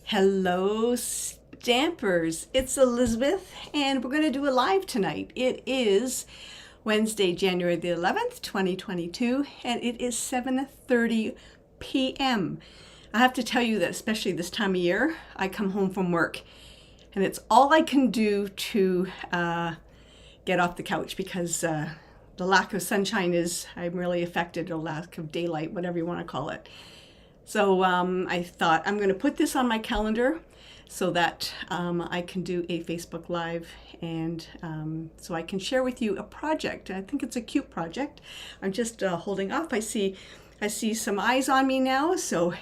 Hello, Stampers. It's Elizabeth, and we're going to do a live tonight. It is Wednesday, January the 11th, 2022, and it is 7:30 p.m. I have to tell you that, especially this time of year, I come home from work, and it's all I can do to get off the couch because the lack of sunshine I'm really affected, or lack of daylight, whatever you want to call it. So I thought I'm going to put this on my calendar so that I can do a Facebook Live, and so I can share with you a project. I think it's a cute project. I'm just holding off. I see some eyes on me now, so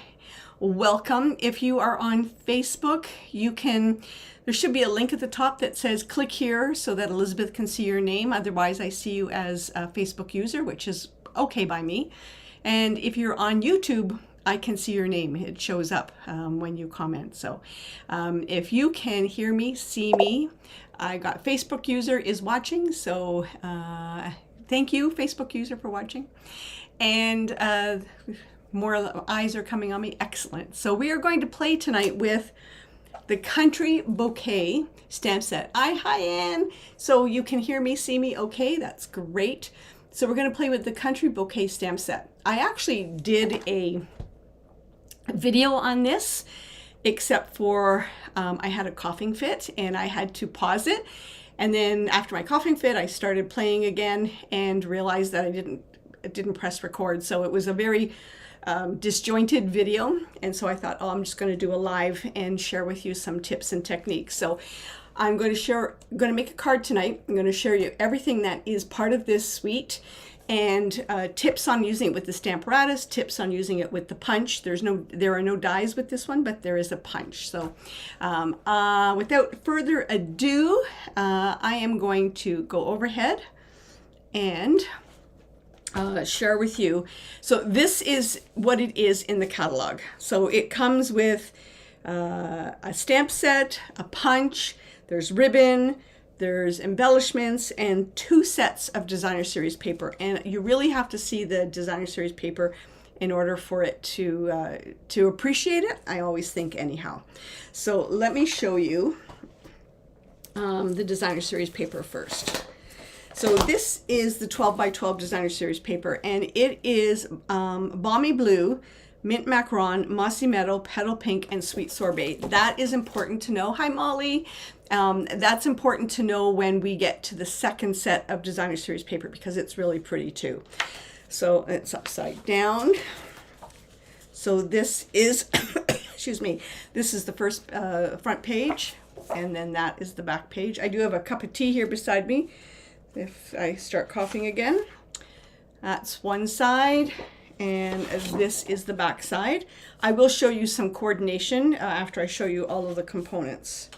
welcome. If you are on Facebook, there should be a link at the top that says click here so that Elizabeth can see your name. Otherwise, I see you as a Facebook user, which is okay by me. And if you're on YouTube, I can see your name. It shows up when you comment. So if you can hear me, see me, I got Facebook user is watching. So thank you, Facebook user, for watching. And more eyes are coming on me. Excellent. So we are going to play tonight with the Country Bouquet stamp set. Hi, Ann. So you can hear me, see me. Okay, that's great. So we're going to play with the Country Bouquet stamp set. I actually did a video on this, except for I had a coughing fit and I had to pause it, and then after my coughing fit I started playing again and realized that I didn't press record, so it was a very disjointed video, and so I thought, oh, I'm just going to do a live and share with you some tips and techniques. So I'm going to make a card tonight. I'm going to share you everything that is part of this suite, and tips on using it with the Stamparatus, tips on using it with the punch. There are no dies with this one, but there is a punch. So without further ado, I am going to go overhead and share with you. So this is what it is in the catalog. So it comes with a stamp set, a punch, there's ribbon, there's embellishments, and 2 sets of designer series paper. And you really have to see the designer series paper in order for it to appreciate it, I always think, anyhow. So let me show you the designer series paper first. So this is the 12 by 12 designer series paper, and it is Balmy Blue, Mint Macaron, Mossy Meadow, Petal Pink, and Sweet Sorbet. That is important to know. Hi, Molly. That's important to know when we get to the second set of designer series paper, because it's really pretty too. So it's upside down. So this is, excuse me, this is the first front page, and then that is the back page. I do have a cup of tea here beside me if I start coughing again. That's one side, and this is the back side. I will show you some coordination after I show you all of the components.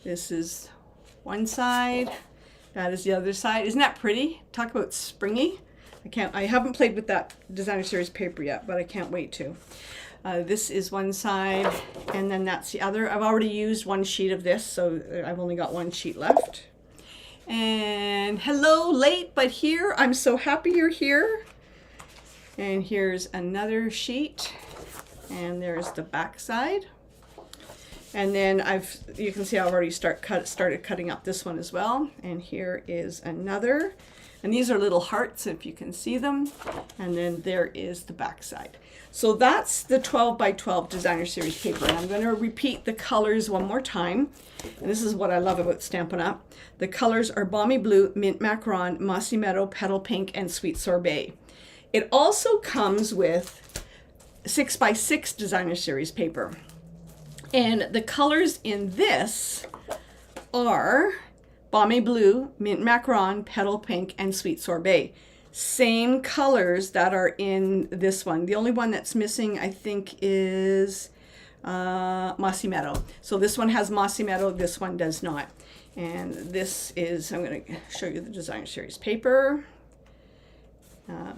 This is one side, that is the other side. Isn't that pretty? Talk about springy. I haven't played with that designer series paper yet, but I can't wait to. This is one side, and then that's the other. I've already used one sheet of this, so I've only got one sheet left. And hello, late but here. I'm so happy you're here. And here's another sheet, and there's the back side. And then you can see I've already started cutting up this one as well. And here is another. And these are little hearts, if you can see them. And then there is the back side. So that's the 12 by 12 designer series paper. And I'm going to repeat the colors one more time. And this is what I love about Stampin' Up. The colors are Balmy Blue, Mint Macaron, Mossy Meadow, Petal Pink, and Sweet Sorbet. It also comes with 6 by 6 designer series paper. And the colors in this are Balmy Blue, Mint Macaron, Petal Pink, and Sweet Sorbet. Same colors that are in this one. The only one that's missing, I think, is Mossy Meadow. So this one has Mossy Meadow, this one does not. And this is, I'm going to show you the designer series paper.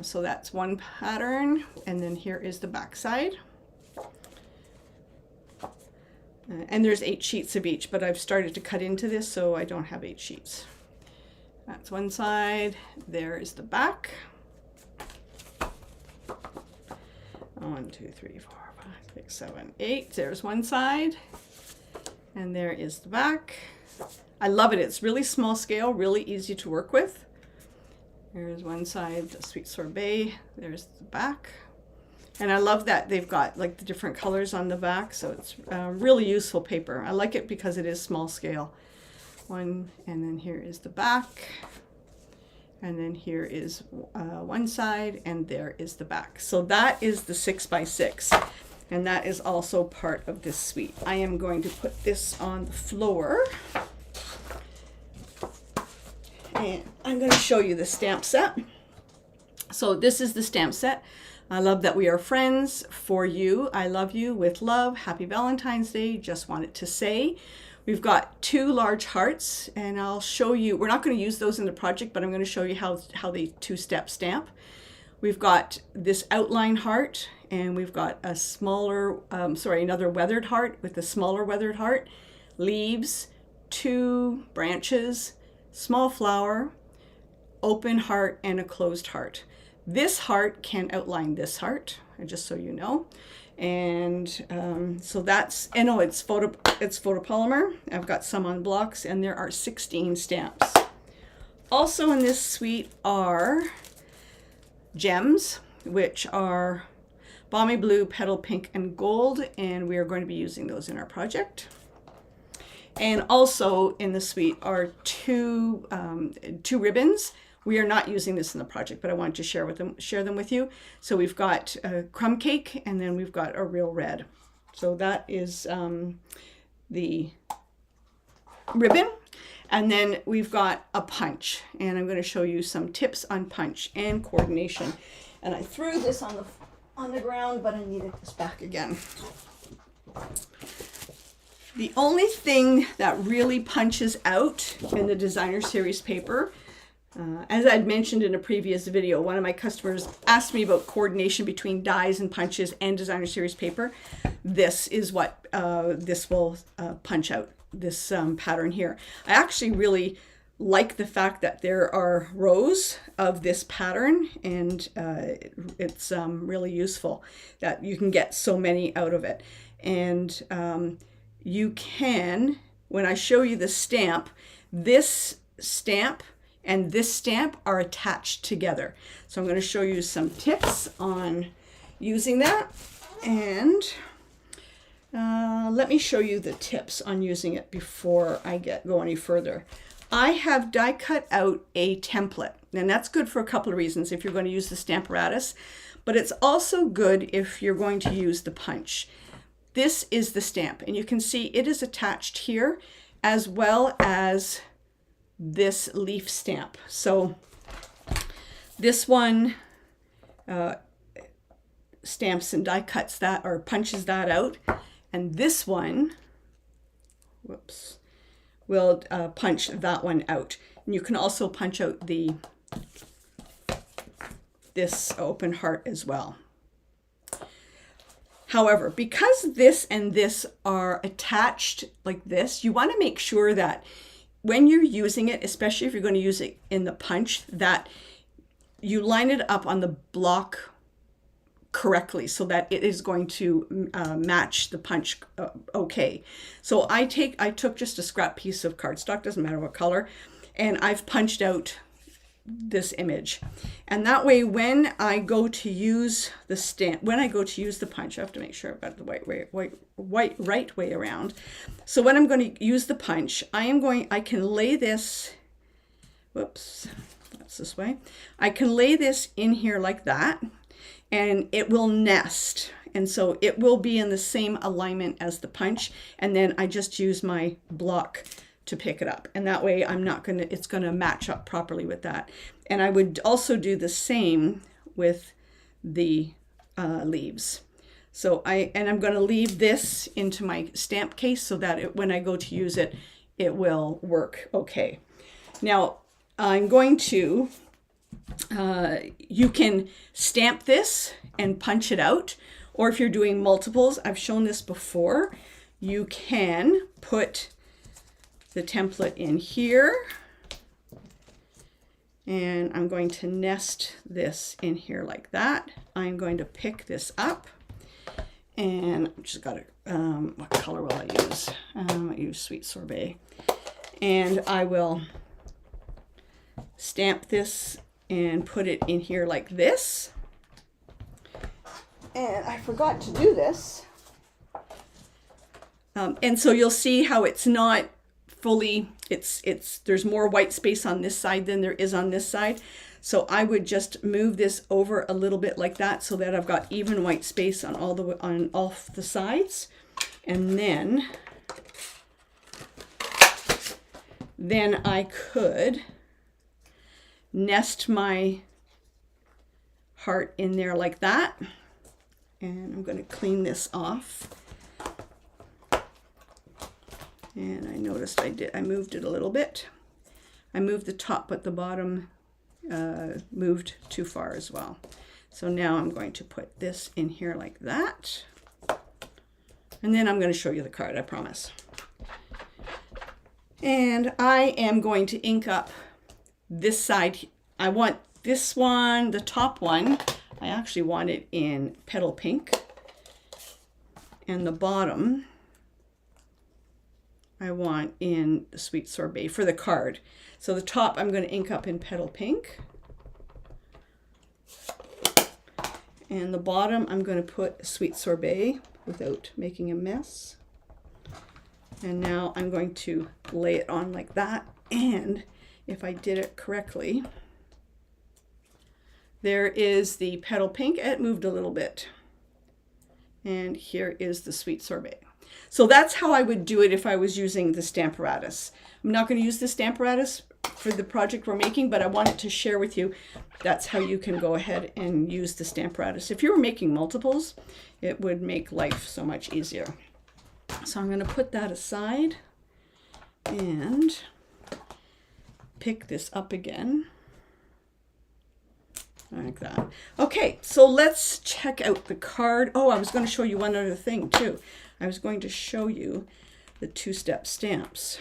So that's one pattern, and then here is the back side. And there's 8 sheets of each, but I've started to cut into this, so I don't have 8 sheets. That's one side. There is the back. 1, 2, 3, 4, 5, 6, 7, 8. There's one side, and there is the back. I love it. It's really small scale, really easy to work with. There's one side, the sweet sorbet. There's the back. And I love that they've got like the different colors on the back, so it's really useful paper. I like it because it is small scale. One, and then here is the back. And then here is one side, and there is the back. So that is the 6x6. And that is also part of this suite. I am going to put this on the floor. And I'm going to show you the stamp set. So this is the stamp set. I love that we are friends. For you, I love you with love. Happy Valentine's Day. Just wanted to say. We've got 2 large hearts, and I'll show you, we're not going to use those in the project, but I'm going to show you how they 2-step stamp. We've got this outline heart, and we've got a smaller, another weathered heart with a smaller weathered heart, leaves, 2 branches, small flower, open heart, and a closed heart. This heart can outline this heart, just so you know. And so that's, I know it's photopolymer. I've got some on blocks, and there are 16 stamps. Also in this suite are gems, which are balmy blue, petal pink, and gold, and we are going to be using those in our project. And also in the suite are two ribbons. We are not using this in the project, but I wanted to share them with you. So we've got a crumb cake, and then we've got a real red. So that is the ribbon. And then we've got a punch, and I'm going to show you some tips on punch and coordination. And I threw this on the ground, but I needed this back again. The only thing that really punches out in the designer series paper, as I'd mentioned in a previous video, one of my customers asked me about coordination between dies and punches and designer series paper. This is what this will punch out, this pattern here. I actually really like the fact that there are rows of this pattern, and it's really useful that you can get so many out of it. And you can, when I show you the stamp, this stamp and this stamp are attached together. So I'm going to show you some tips on using that. And let me show you the tips on using it before I go any further. I have die cut out a template, and that's good for a couple of reasons if you're going to use the Stamparatus, but it's also good if you're going to use the punch. This is the stamp, and you can see it is attached here as well as this leaf stamp. So this one stamps and die cuts that, or punches that out, and this one, whoops, will punch that one out. And you can also punch out this open heart as well. However, because this and this are attached like this, you want to make sure that when you're using it, especially if you're going to use it in the punch, that you line it up on the block correctly so that it is going to match the punch okay. So I took just a scrap piece of cardstock, doesn't matter what color, and I've punched out this image. And that way, when I go to use the stamp, when I go to use the punch, I have to make sure I've got the right way around. So when I'm going to use the punch, I can lay this, whoops, that's this way. I can lay this in here like that, and it will nest. And so it will be in the same alignment as the punch. And then I just use my block to pick it up. And that way it's going to match up properly with that. And I would also do the same with the leaves. So I'm going to leave this into my stamp case so that when I go to use it, it will work okay. Now I'm going to, you can stamp this and punch it out, or if you're doing multiples, I've shown this before, you can put the template in here, and I'm going to nest this in here like that. I'm going to pick this up And I've just got to, what color will I use? I use Sweet Sorbet. And I will stamp this and put it in here like this. And I forgot to do this. And so you'll see how it's not fully, there's more white space on this side than there is on this side. So I would just move this over a little bit like that so that I've got even white space on all the sides. And then I could nest my heart in there like that. And I'm going to clean this off. And I noticed I moved it a little bit. I moved the top, but the bottom moved too far as well. So now I'm going to put this in here like that. And then I'm going to show you the card, I promise. And I am going to ink up this side. I want this one, the top one, I actually want it in Petal Pink. And the bottom, I want in the Sweet Sorbet for the card. So the top I'm going to ink up in Petal Pink. And the bottom I'm going to put Sweet Sorbet without making a mess. And now I'm going to lay it on like that. And if I did it correctly, there is the Petal Pink. It moved a little bit. And here is the Sweet Sorbet. So that's how I would do it if I was using the Stamparatus. I'm not going to use the Stamparatus for the project we're making, but I wanted to share with you that's how you can go ahead and use the Stamparatus. If you were making multiples, it would make life so much easier. So I'm going to put that aside and pick this up again. Like that. Okay, so let's check out the card. Oh, I was going to show you one other thing too. I was going to show you the two-step stamps.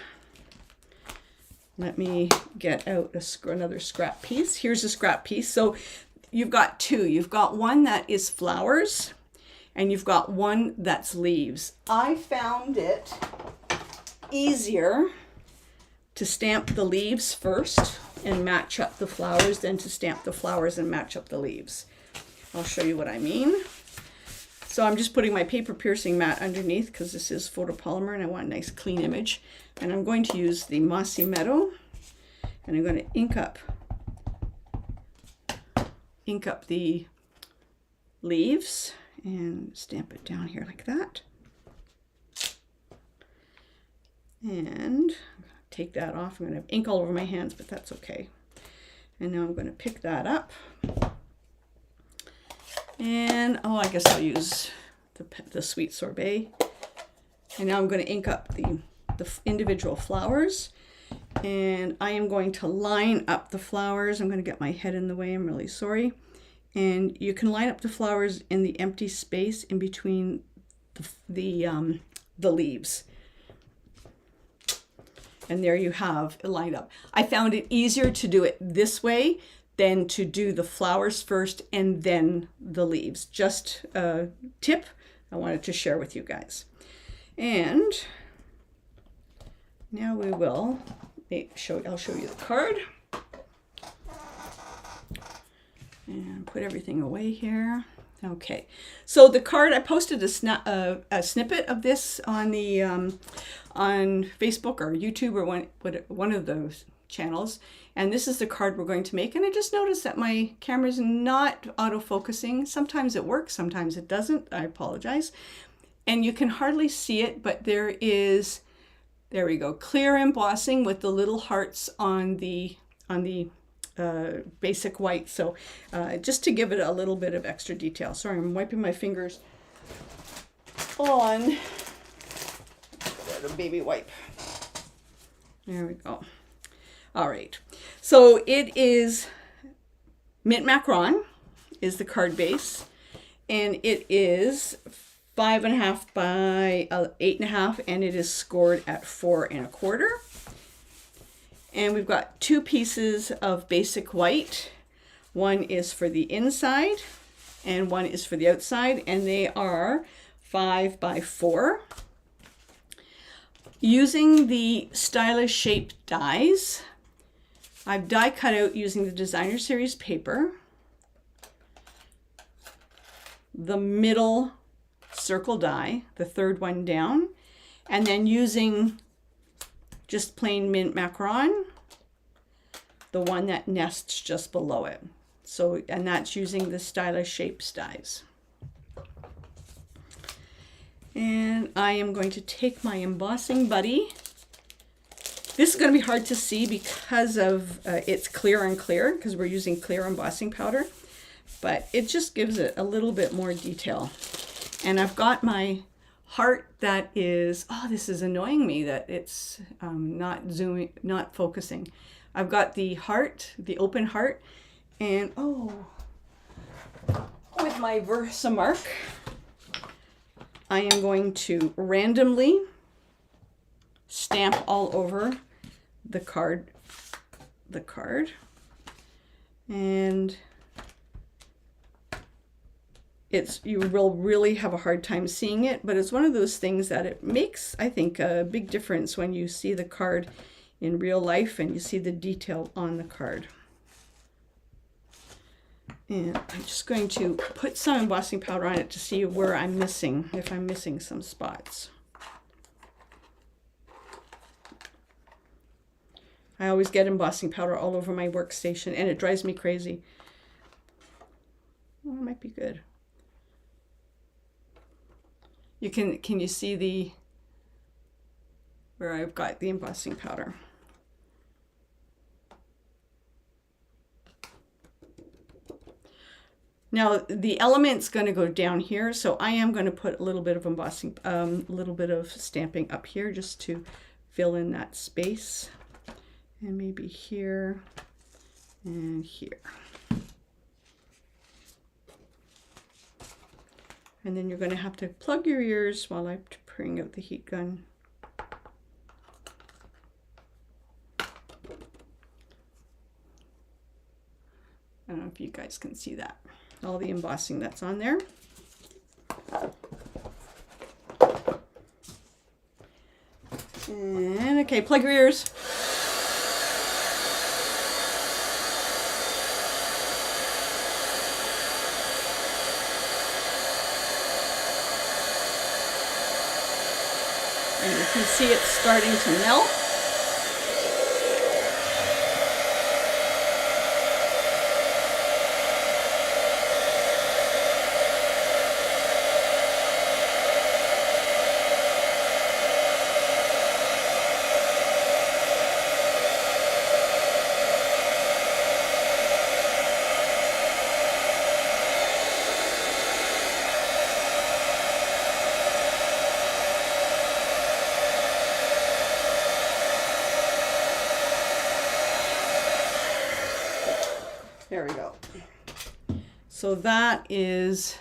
Let me get out another scrap piece. Here's a scrap piece. So you've got two. You've got one that is flowers and you've got one that's leaves. I found it easier to stamp the leaves first and match up the flowers than to stamp the flowers and match up the leaves. I'll show you what I mean. So I'm just putting my paper piercing mat underneath because this is photopolymer and I want a nice clean image. And I'm going to use the Mossy Meadow and I'm going to ink up the leaves and stamp it down here like that. And take that off. I'm going to have ink all over my hands, but that's okay. And now I'm going to pick that up. And, oh, I guess I'll use the Sweet Sorbet. And now I'm going to ink up the individual flowers. And I am going to line up the flowers. I'm going to get my head in the way. I'm really sorry. And you can line up the flowers in the empty space in between the leaves. And there you have it lined up. I found it easier to do it this way than to do the flowers first and then the leaves. Just a tip I wanted to share with you guys. And now we will I'll show you the card. And put everything away here. Okay, so the card, I posted a snippet of this on the on Facebook or YouTube or one of those channels, and this is the card we're going to make. And I just noticed that my camera's not auto-focusing. Sometimes it works, sometimes it doesn't. I apologize. And you can hardly see it, but there we go, clear embossing with the little hearts on the basic white. So just to give it a little bit of extra detail. Sorry, I'm wiping my fingers on the baby wipe. There we go. All right. So it is Mint Macaron is the card base, and it is 5.5 by 8.5, and it is scored at 4 1/4. And we've got two pieces of basic white. One is for the inside and one is for the outside, and they are 5 by 4. Using the stylish shape dies, I've die cut out using the Designer Series paper, the middle circle die, the third one down, and then using just plain mint macaron, the one that nests just below it. So, and that's using the stylish shapes dies. And I am going to take my embossing buddy. This is going to be hard to see because of it's clear and clear, because we're using clear embossing powder, but it just gives it a little bit more detail. And I've got my heart that is, oh, this is annoying me that it's not focusing. I've got the heart, the open heart, and oh, with my Versamark, I am going to randomly stamp all over the card, and you will really have a hard time seeing it, but it's one of those things that it makes, I think, a big difference when you see the card in real life and you see the detail on the card. And I'm just going to put some embossing powder on it to see where I'm missing, if I'm missing some spots. I always get embossing powder all over my workstation and it drives me crazy. Well, it might be good. Can you see where I've got the embossing powder? Now the element's going to go down here, so I am going to put a little bit of embossing, a little bit of stamping up here just to fill in that space, and maybe here and here. And then you're going to have to plug your ears while I bring out the heat gun. I don't know if you guys can see that. All the embossing that's on there. And okay, plug your ears. And you can see it's starting to melt. There we go. So that is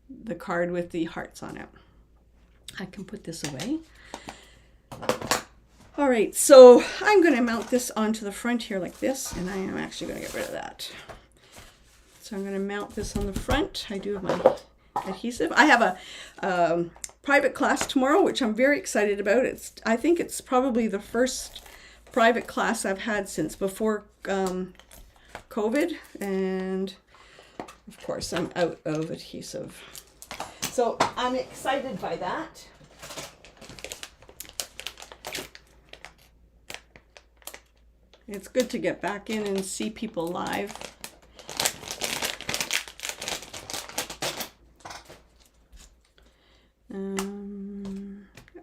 the card with the hearts on it. I can put this away. All right, so I'm going to mount this onto the front here like this, and I am actually going to get rid of that. So I'm going to mount this on the front. I do have my adhesive. I have a private class tomorrow, which I'm very excited about. I think it's probably the first private class I've had since before COVID, and of course I'm out of adhesive. So I'm excited by that. It's good to get back in and see people live.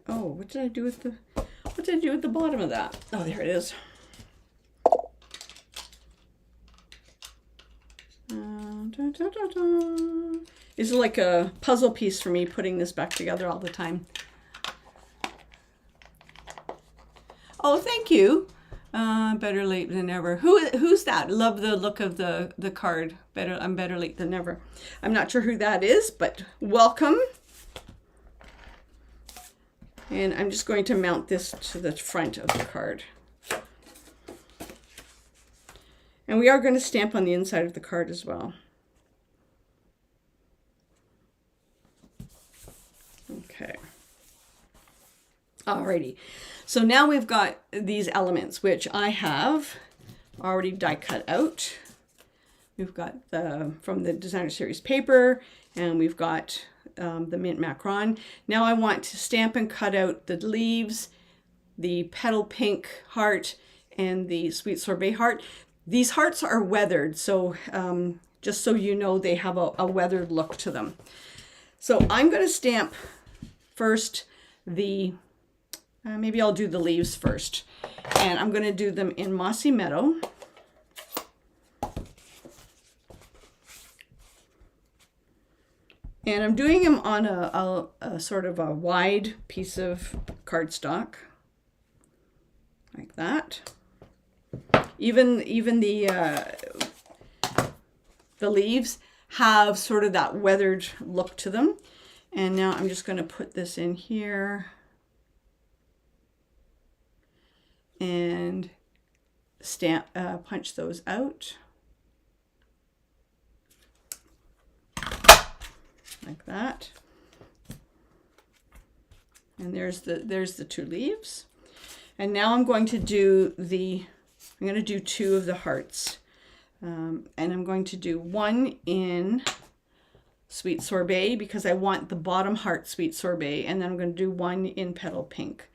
Oh, what did I do with the bottom of that? Oh, there it is. This is like a puzzle piece for me, putting this back together all the time. Oh, thank you. Better late than never. Who's that? Love the look of the card. I'm better late than never. I'm not sure who that is, but welcome. And I'm just going to mount this to the front of the card. And we are going to stamp on the inside of the card as well. Alrighty, so now we've got these elements, which I have already die cut out. We've got from the designer series paper, and we've got the mint macaron. Now I want to stamp and cut out the leaves, the petal pink heart, and the sweet sorbet heart. These hearts are weathered, so just so you know, they have a weathered look to them. So I'm going to stamp first the, maybe I'll do the leaves first. And I'm going to do them in Mossy Meadow. And I'm doing them on a sort of a wide piece of cardstock, like that. Even the leaves have sort of that weathered look to them. And now I'm just going to put this in here and stamp, punch those out like that. And there's the two leaves. And now I'm going to do two of the hearts. And I'm going to do one in sweet sorbet because I want the bottom heart sweet sorbet, and then I'm going to do one in petal pink.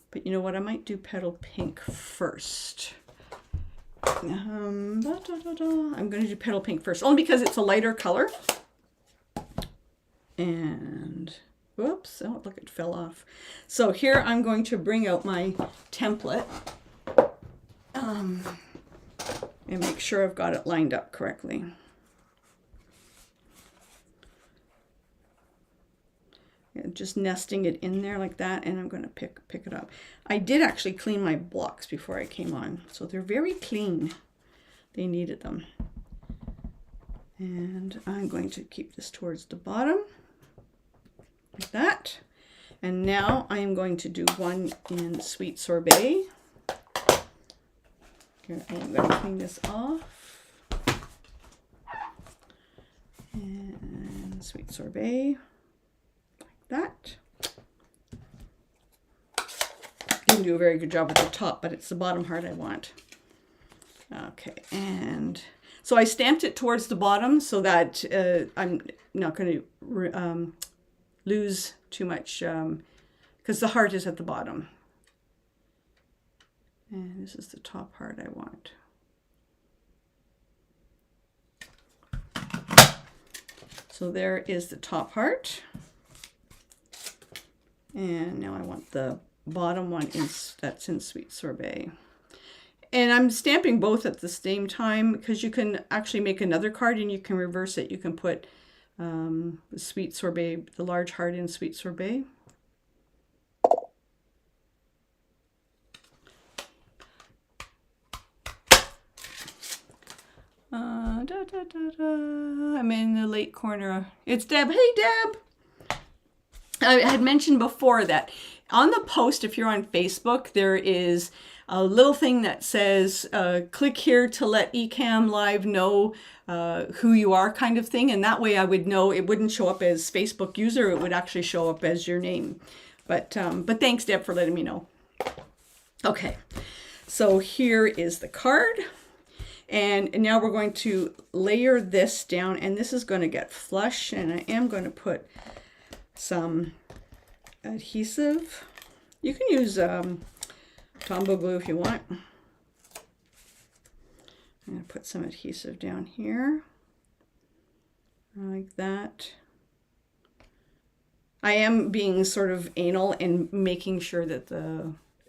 But you know what? I might do petal pink first. I'm going to do petal pink first, only because it's a lighter color. And whoops, oh look, it fell off. So here I'm going to bring out my template and make sure I've got it lined up correctly. And just nesting it in there like that, and I'm going to pick it up. I did actually clean my blocks before I came on, so they're very clean. They needed them. And I'm going to keep this towards the bottom like that. And now I am going to do one in sweet sorbet. Here, I'm going to clean this off. And sweet sorbet. That. Didn't do a very good job with the top, but it's the bottom heart I want. Okay, and so I stamped it towards the bottom so that I'm not going to lose too much because the heart is at the bottom. And this is the top heart I want. So there is the top heart. And now I want the bottom one that's in sweet sorbet. And I'm stamping both at the same time because you can actually make another card and you can reverse it. You can put the sweet sorbet, the large heart in sweet sorbet. I'm in the late corner. It's Deb. Hey, Deb. I had mentioned before that on the post, if you're on Facebook, there is a little thing that says, click here to let eCam Live know who you are, kind of thing. And that way I would know it wouldn't show up as Facebook user. It would actually show up as your name. But thanks, Deb, for letting me know. Okay, so here is the card. And now we're going to layer this down, and this is going to get flush. And I am going to put some adhesive. You can use Tombow glue if you want. I'm going to put some adhesive down here like that. I am being sort of anal in making sure that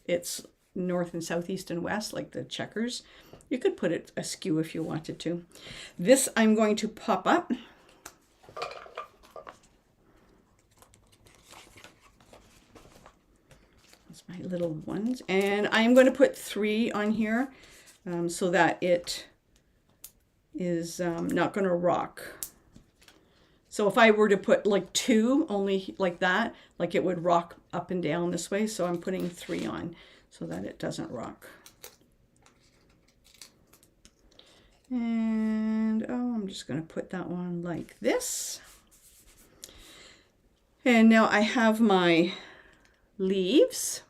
it's north and south, east and west, like the checkers. You could put it askew if you wanted to. This I'm going to pop up. That's my little ones. And I'm going to put 3 on here so that it is not going to rock. So if I were to put like 2 only like that, like it would rock up and down this way. So I'm putting 3 on so that it doesn't rock. And I'm just going to put that one like this. And now I have my leaves.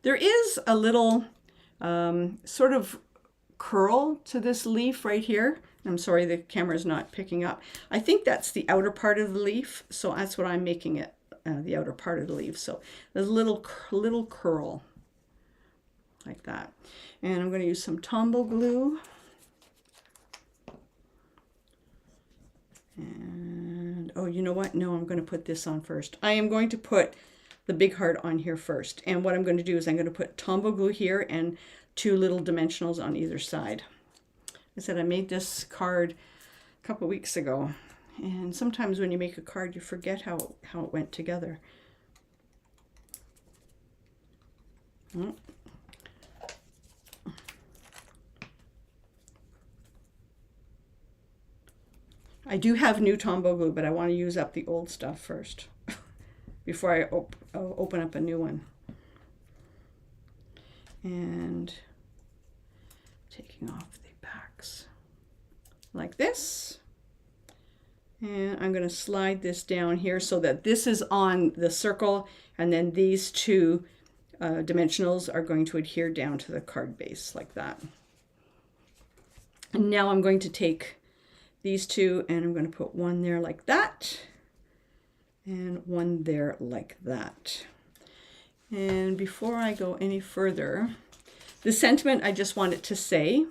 There is a little sort of curl to this leaf right here. I'm sorry, the camera's not picking up. I think that's the outer part of the leaf, so that's what I'm making it, the outer part of the leaf. So there's a little curl like that. And I'm going to use some Tombow glue. And, oh, you know what? No, I'm going to put this on first. I am going to put the big heart on here first. And what I'm going to do is I'm going to put Tombow glue here and 2 little dimensionals on either side. I said I made this card a couple weeks ago. And sometimes when you make a card, you forget how it went together. Oh. I do have new Tombow glue, but I want to use up the old stuff first before I open up a new one. And taking off the backs like this. And I'm going to slide this down here so that this is on the circle, and then these 2 dimensionals are going to adhere down to the card base like that. And now I'm going to take these 2 and I'm going to put one there like that and one there like that. And before I go any further, the sentiment I just want it to say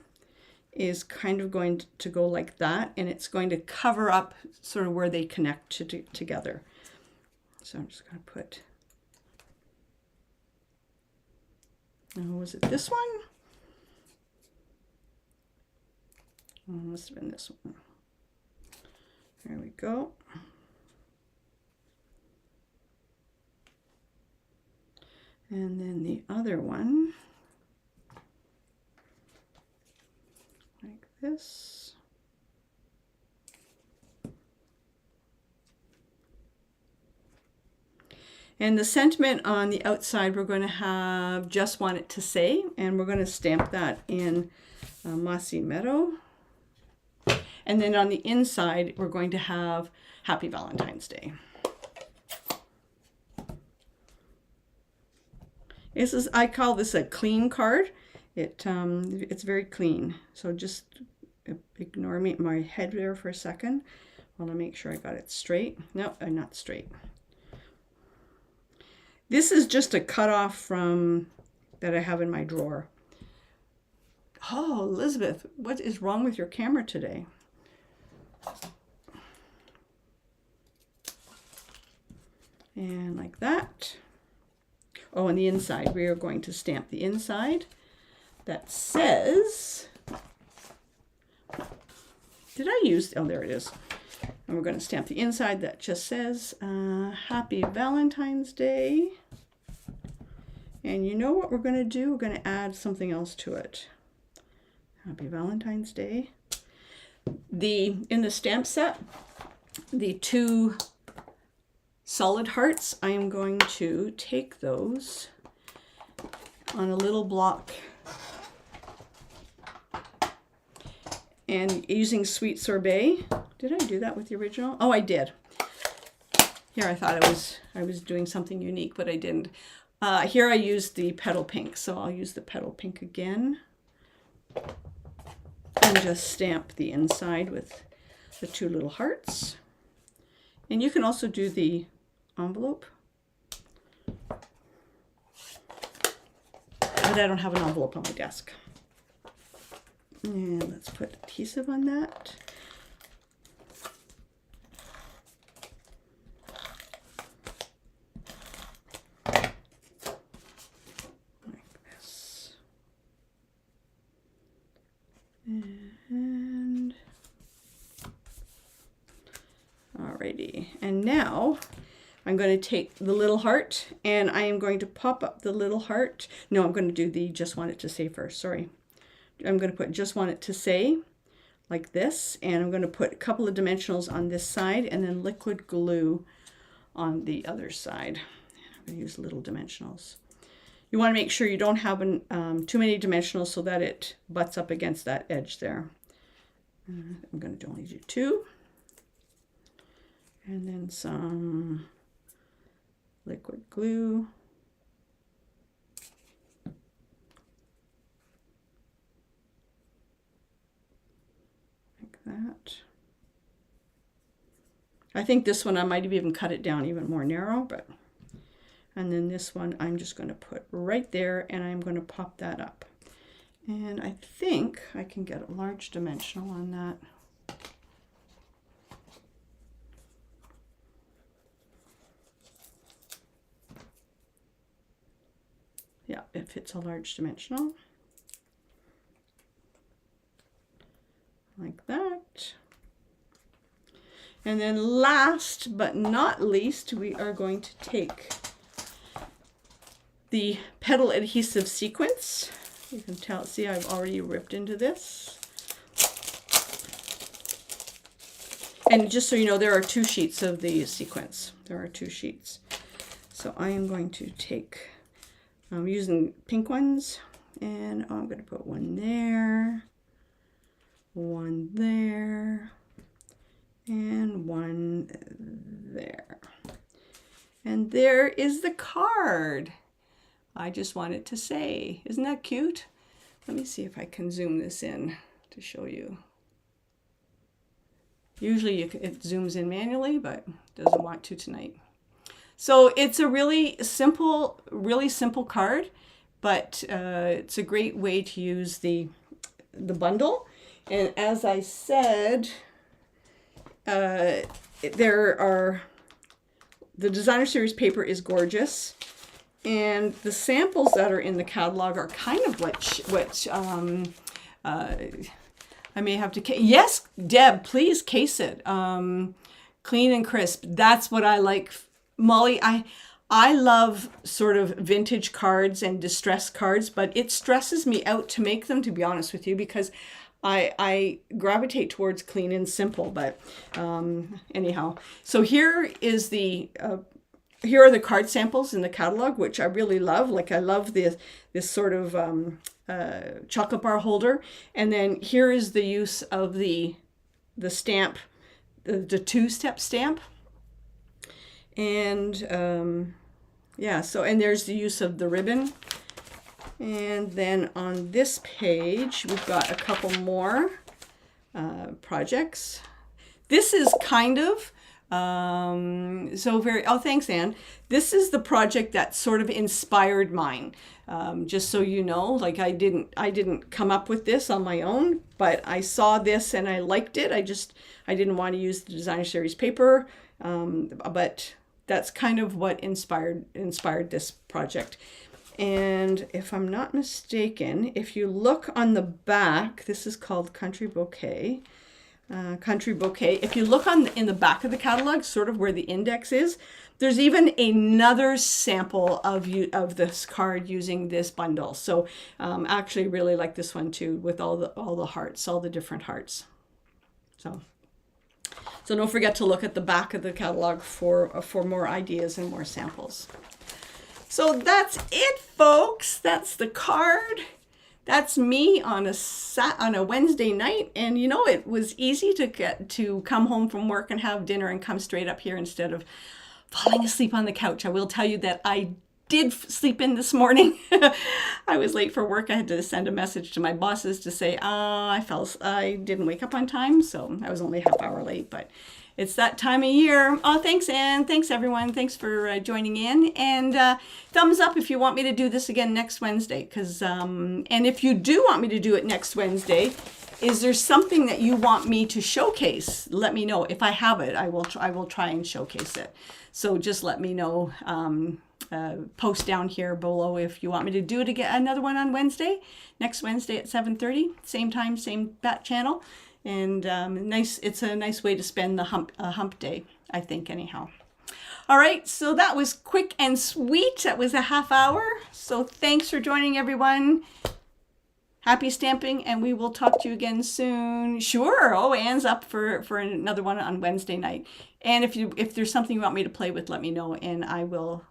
is kind of going to go like that, and it's going to cover up sort of where they connect together. So I'm just going to put, was it this one? Oh, it must have been this one. There we go. And then the other one, like this. And the sentiment on the outside, we're going to have "Just Want It to Say," and we're going to stamp that in Mossy Meadow. And then on the inside, we're going to have "Happy Valentine's Day." I call this a clean card. It's very clean. So just ignore my head there for a second while I make sure I got it straight. No, not straight. This is just a cutoff from that I have in my drawer. Oh, Elizabeth, what is wrong with your camera today? And like that. Oh, and the inside, we are going to stamp the inside that says, did I use, oh, there it is. And we're going to stamp the inside that just says, Happy Valentine's Day. And you know what we're going to do? We're going to add something else to it. Happy Valentine's Day. In the stamp set, the 2 solid hearts, I am going to take those on a little block and using Sweet Sorbet. Did I do that with the original? Oh, I did. Here I thought I was doing something unique, but I didn't. Here I used the petal pink, so I'll use the petal pink again and just stamp the inside with the 2 little hearts. And you can also do the envelope. But I don't have an envelope on my desk. And let's put adhesive on that. Like this. And alrighty. And now I'm going to take the little heart and I am going to pop up the little heart. No, I'm going to do the Just Want It to Say first. Sorry. I'm going to put Just Want It to Say like this. And I'm going to put a couple of dimensionals on this side and then liquid glue on the other side. I'm going to use little dimensionals. You want to make sure you don't have too many dimensionals so that it butts up against that edge there. I'm going to only do 2. And then some liquid glue. Like that. I think this one I might have even cut it down even more narrow, but, and then this one I'm just going to put right there, and I'm going to pop that up. And I think I can get a large dimensional on that. Yeah, it fits a large dimensional. Like that. And then last but not least, we are going to take the petal adhesive sequence. You can tell, see I've already ripped into this. And just so you know, there are 2 sheets of the sequence. There are 2 sheets. So I am going to take, I'm using pink ones, and I'm going to put one there, one there, and one there. And there is the card. I just wanted to say, isn't that cute? Let me see if I can zoom this in to show you. Usually it zooms in manually, but doesn't want to tonight. So it's a really simple card, but it's a great way to use the bundle. And as I said, the designer series paper is gorgeous, and the samples that are in the catalog are kind of what I may have to, yes, Deb, please case it. Clean and crisp. That's what I like. Molly, I love sort of vintage cards and distressed cards, but it stresses me out to make them, to be honest with you, because I gravitate towards clean and simple. But anyhow, so here is the here are the card samples in the catalog, which I really love. Like I love this sort of chocolate bar holder, and then here is the use of the stamp, the 2-step stamp, and yeah. So, and there's the use of the ribbon. And then on this page, we've got a couple more projects. This is kind of, oh, thanks, Anne. This is the project that sort of inspired mine. Just so you know, like I didn't come up with this on my own, but I saw this and I liked it. I didn't want to use the designer series paper, but that's kind of what inspired this project. And if I'm not mistaken, if you look on the back, this is called Country Bouquet. Country Bouquet. If you look in the back of the catalog, sort of where the index is, there's even another sample of this card using this bundle. So actually really like this one too, with all the hearts, all the different hearts. So don't forget to look at the back of the catalog for more ideas and more samples. So that's it, folks. That's the card. That's me on a Wednesday night. And you know, it was easy to come home from work and have dinner and come straight up here instead of falling asleep on the couch. I will tell you that I did sleep in this morning. I was late for work. I had to send a message to my bosses to say, I didn't wake up on time. So I was only a half hour late, but it's that time of year. Oh, thanks, Anne. Thanks, everyone. Thanks for joining in. And thumbs up if you want me to do this again next Wednesday. And if you do want me to do it next Wednesday, is there something that you want me to showcase? Let me know. If I have it, I will try and showcase it. So just let me know. Post down here below if you want me to do it again, another one on Wednesday, next Wednesday at 7:30, same time, same bat channel. And it's a nice way to spend the hump day, I think, anyhow. All right, so that was quick and sweet. That was a half hour. So thanks for joining, everyone. Happy stamping, and we will talk to you again soon. Sure. Oh, Anne's up for another one on Wednesday night. And if there's something you want me to play with, let me know, and I will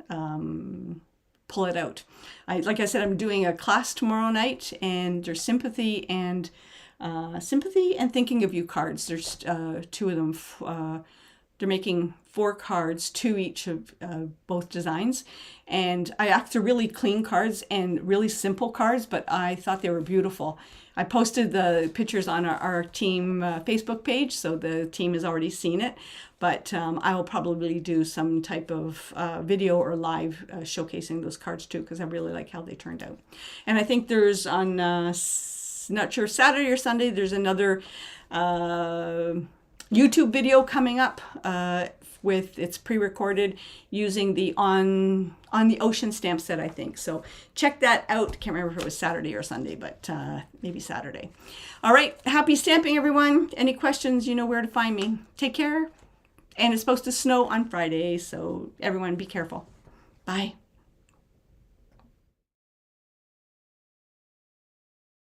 pull it out. Like I said, I'm doing a class tomorrow night, and there's sympathy and thinking of you cards. There's 2 of them. they're making 4 cards, 2 each of both designs. And I asked, they're really clean cards and really simple cards, but I thought they were beautiful. I posted the pictures on our team Facebook page, so the team has already seen it. But I will probably do some type of video or live showcasing those cards too, because I really like how they turned out. And I think there's on, not sure, Saturday or Sunday, there's another YouTube video coming up with, it's pre-recorded using the on the ocean stamp set, I think. So check that out. Can't remember if it was Saturday or Sunday, but maybe Saturday. All right, happy stamping, everyone. Any questions, you know where to find me. Take care. And it's supposed to snow on Friday, so everyone be careful. Bye.